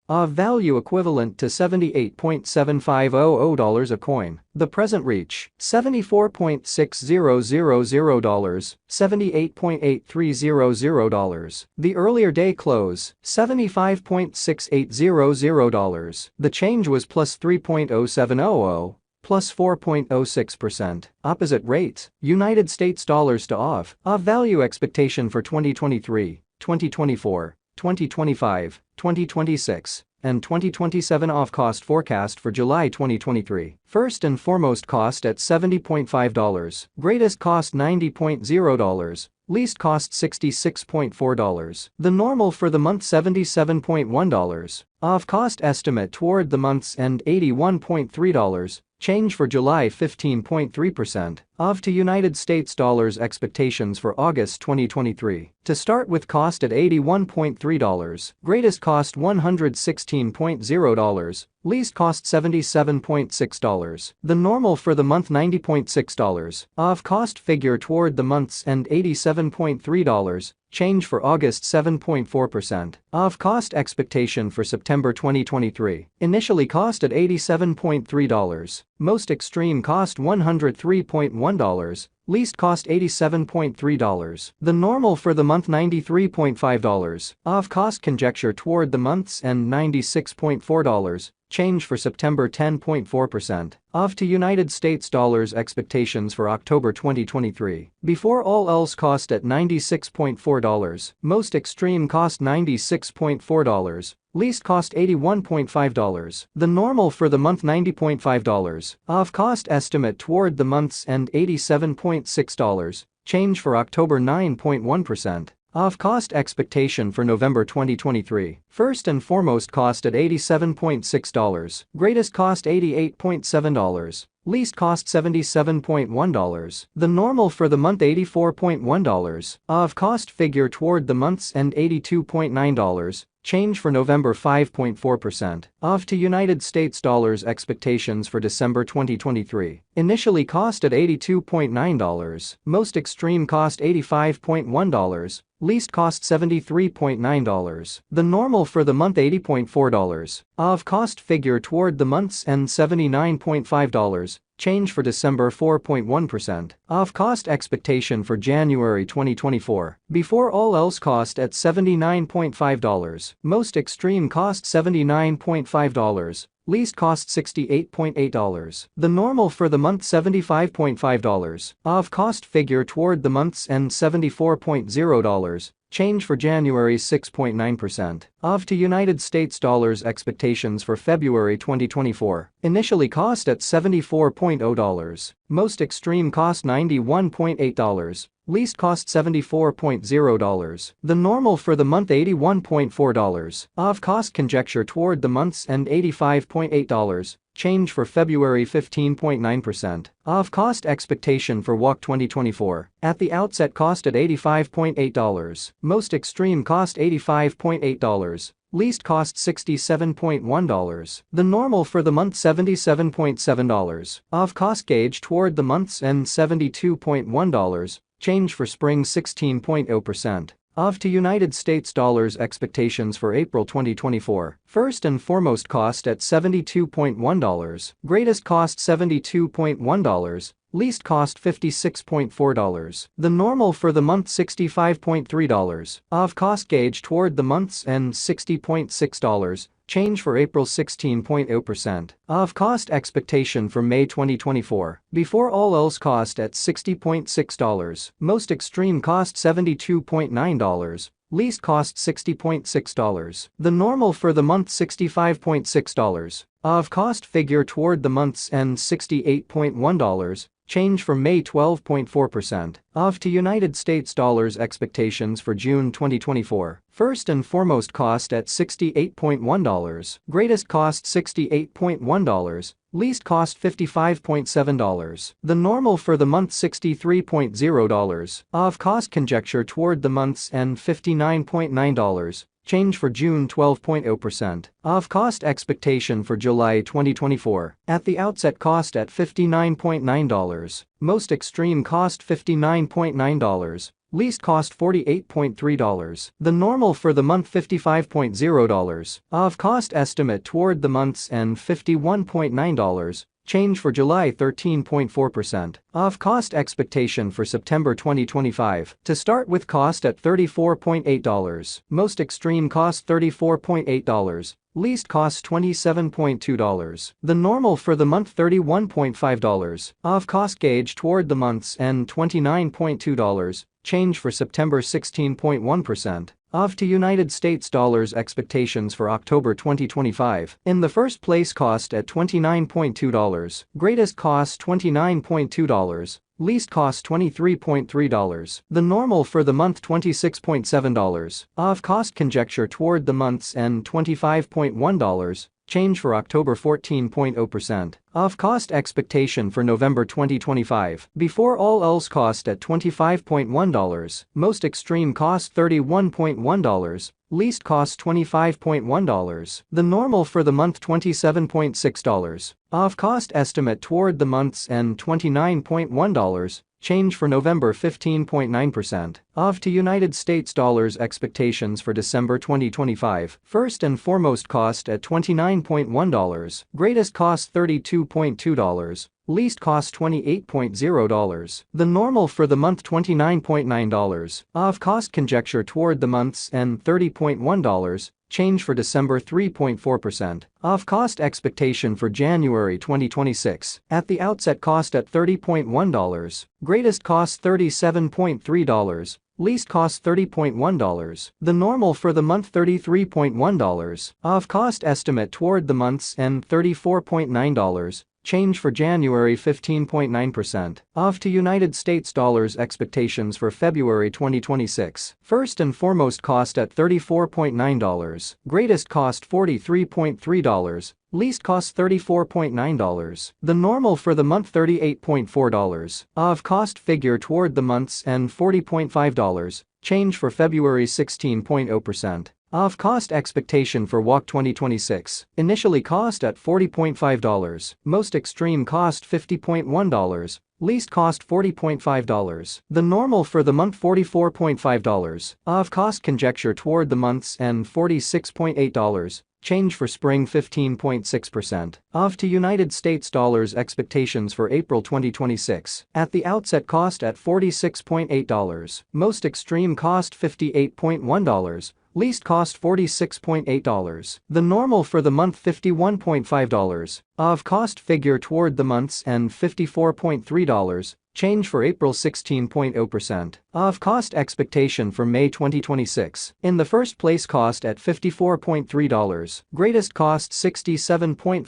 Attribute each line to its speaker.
Speaker 1: Aave value equivalent to $78.7500 a coin. The present reach, $74.6000, $78.8300. The earlier day close, $75.6800. The change was plus 3.0700. Plus 4.06%. Opposite rates, United States dollars to Aave. Aave value expectation for 2023, 2024, 2025, 2026, and 2027. Aave cost forecast for July 2023. First and foremost cost at $70.5. Greatest cost $90.0. Least cost $66.4. The normal for the month $77.1. Aave cost estimate toward the month's end $81.3. Change for July 15.3%. Aave to United States dollars expectations for August 2023. To start with cost at $81.3. Greatest cost $116.0. Least cost $77.6. The normal for the month $90.6. Aave cost figure toward the month's end $87.3. Change for August 7.4%. Aave cost expectation for September 2023. Initially cost at $87.3. Most extreme cost $103.1. Least cost $87.3. The normal for the month $93.5. Aave cost conjecture toward the month's end $96.4. Change for September 10.4%. Aave to United States dollars expectations for October 2023. Before all else cost at $96.4. Most extreme cost $96.4. Least cost $81.5. The normal for the month $90.5. Aave cost estimate toward the month's end $87.6. Change for October 9.1%. Aave cost expectation for November 2023. First and foremost cost at $87.6. Greatest cost $88.7. Least cost $77.1. The normal for the month $84.1. Aave cost figure toward the month's end $82.9. Change for November 5.4%. Aave to United States dollars expectations for December 2023. Initially cost at $82.9. Most extreme cost $85.1. Least cost $73.9. The normal for the month $80.4. Aave cost figure toward the month's end $79.5. Change for December 4.1%. Aave cost expectation for January 2024. Before all else cost at $79.5. Most extreme cost $79.5. Least cost $68.8. The normal for the month $75.5. Aave cost figure toward the month's end $74.0. Change for January 6.9%. Aave to United States dollars expectations for February 2024. Initially cost at $74.0. Most extreme cost $91.8. Least cost $74.0. The normal for the month $81.4. Aave cost conjecture toward the month's end $85.8. Change for February 15.9%. Aave cost expectation for WAC 2024. At the outset cost at $85.8. Most extreme cost $85.8. Least cost $67.1. The normal for the month $77.7. Aave cost gauge toward the month's end $72.1. Change for spring 16.0%. Aave to United States dollars expectations for April 2024. First and foremost cost at $72.1. Greatest cost $72.1. Least cost $56.4. The normal for the month $65.3. Aave cost gauge toward the month's end $60.6. Change for April 16.0%. Aave cost expectation for May 2024. Before all else cost at $60.6. Most extreme cost $72.9. Least cost $60.6. The normal for the month $65.6. Aave cost figure toward the month's end $68.1. Change for May 12.4%. Aave to United States dollars expectations for June 2024. First and foremost cost at $68.1. Greatest cost $68.1. Least cost $55.7. The normal for the month $63.0. Aave cost conjecture toward the month's end $59.9. Change for June 12.0%. Aave cost expectation for July 2024. At the outset cost at $59.9. Most extreme cost $59.9. least cost $48.3. The normal for the month $55.0. Aave cost estimate toward the month's end $51.9. Change for July 13.4%. Aave cost expectation for September 2025. To start with, cost at $34.8. Most extreme cost $34.8. Least cost $27.2. The normal for the month $31.5. Aave cost gauge toward the month's end $29.2. Change for September 16.1%. Aave to United States dollars expectations for October 2025. In the first place, cost at $29.2. Greatest cost $29.2. Least cost $23.3. The normal for the month $26.7. Aave cost conjecture toward the month's end $25.1. Change for October 14.0%. Aave cost expectation for November 2025. Before all else, cost at $25.1. Most extreme cost $31.1. Least cost $25.1. The normal for the month $27.6. Aave cost estimate toward the month's end $29.1. Change for November 15.9%. Aave to United States dollars expectations for December 2025. First and foremost, cost at $29.1. Greatest cost $32.2. Least cost $28.0. The normal for the month $29.9. Aave cost conjecture toward the month's end $30.1. Change for December 3.4%. Aave cost expectation for January 2026. At the outset, cost at $30.1. Greatest cost $37.3. Least cost $30.1. The normal for the month $33.1. Aave cost estimate toward the month's end $34.9. Change for January 15.9%. Aave to United States dollars expectations for February 2026. First and foremost, cost at $34.9. Greatest cost $43.3. Least cost $34.9. The normal for the month $38.4. Aave cost figure toward the month's end $40.5. Change for February 16.0%. Aave cost expectation for WOC 2026. Initially cost at $40.5. Most extreme cost $50.1. Least cost $40.5. The normal for the month $44.5. Aave cost conjecture toward the month's end $46.8. Change for spring 15.6%. Aave to United States dollars expectations for April 2026. At the outset, cost at $46.8. Most extreme cost $58.1. Least cost $46.8. The normal for the month $51.5. Aave cost figure toward the month's end $54.3. Change for April 16.0%. Aave cost expectation for May 2026. In the first place, cost at $54.3. Greatest cost $67.4.